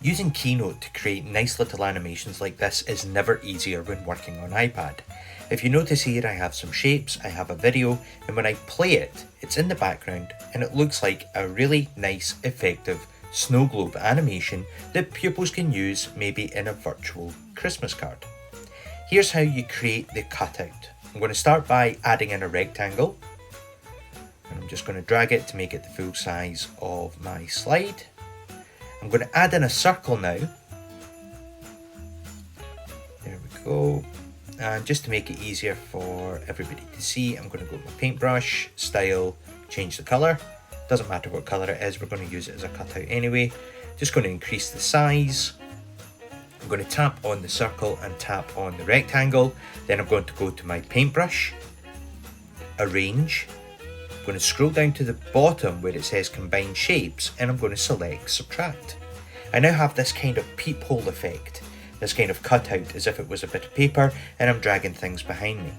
Using Keynote to create nice little animations like this is never easier when working on iPad. If you notice here, I have some shapes, I have a video, and when I play it, it's in the background and it looks like a really nice, effective snow globe animation that pupils can use maybe in a virtual Christmas card. Here's how you create the cutout. I'm going to start by adding in a rectangle, and I'm just going to drag it to make it the full size of my slide. I'm going to add in a circle now. There we go. And just to make it easier for everybody to see, I'm going to go with my paintbrush, style, change the colour. Doesn't matter what colour it is, we're going to use it as a cutout anyway. Just going to increase the size. I'm going to tap on the circle and tap on the rectangle. Then I'm going to go to my paintbrush, arrange. I'm going to scroll down to the bottom where it says combine shapes and I'm going to select subtract. I now have this kind of peephole effect, this kind of cutout as if it was a bit of paper and I'm dragging things behind me.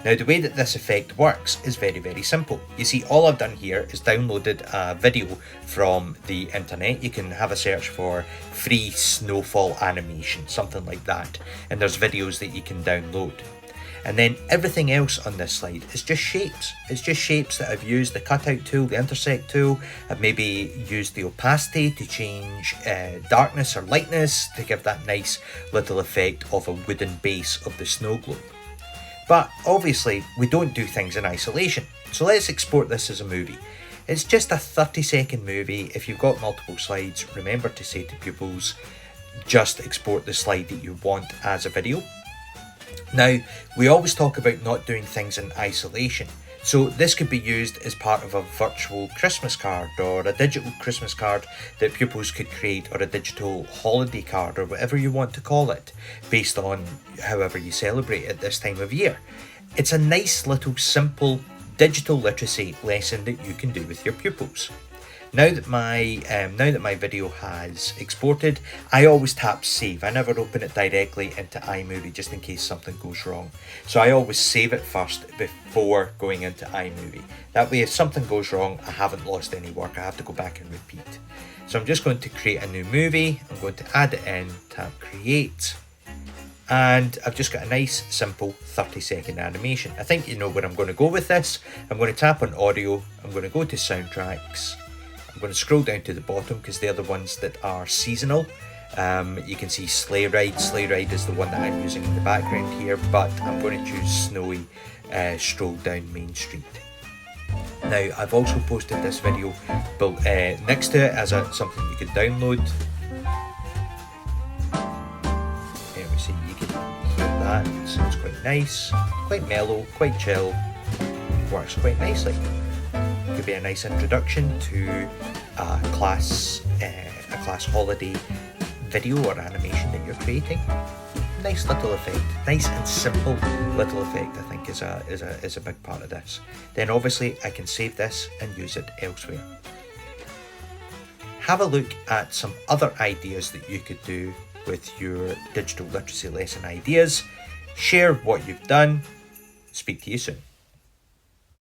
Now the way that this effect works is very simple. You see, all I've done here is downloaded a video from the internet. You can have a search for free snowfall animation, something like that, and there's videos that you can download. And then everything else on this slide is just shapes. It's just shapes that I've used the cutout tool, the intersect tool. I've maybe used the opacity to change darkness or lightness to give that nice little effect of a wooden base of the snow globe. But obviously we don't do things in isolation. So let's export this as a movie. It's just a 30-second movie. If you've got multiple slides, remember to say to pupils, just export the slide that you want as a video. Now, we always talk about not doing things in isolation. So this could be used as part of a virtual Christmas card or a digital Christmas card that pupils could create, or a digital holiday card, or whatever you want to call it, based on however you celebrate at this time of year. It's a nice little simple digital literacy lesson that you can do with your pupils. Now that my video has exported, I always tap save. I never open it directly into iMovie just in case something goes wrong. So I always save it first before going into iMovie. That way if something goes wrong, I haven't lost any work. I have to go back and repeat. So I'm just going to create a new movie. I'm going to add it in, tap create. And I've just got a nice simple 30-second animation. I think you know where I'm going to go with this. I'm going to tap on audio. I'm going to go to soundtracks. I'm going to scroll down to the bottom because they're the ones that are seasonal. You can see Sleigh Ride. Sleigh Ride is the one that I'm using in the background here, but I'm going to choose Snowy Stroll Down Main Street. Now, I've also posted this video next to it as something you can download. There we see, you can hear that. It sounds quite nice, quite mellow, quite chill. Works quite nicely. Could be a nice introduction to a class holiday video or animation that you're creating. Nice little effect, nice and simple little effect. I think is a big part of this. Then obviously I can save this and use it elsewhere. Have a look at some other ideas that you could do with your digital literacy lesson ideas. Share what you've done. Speak to you soon.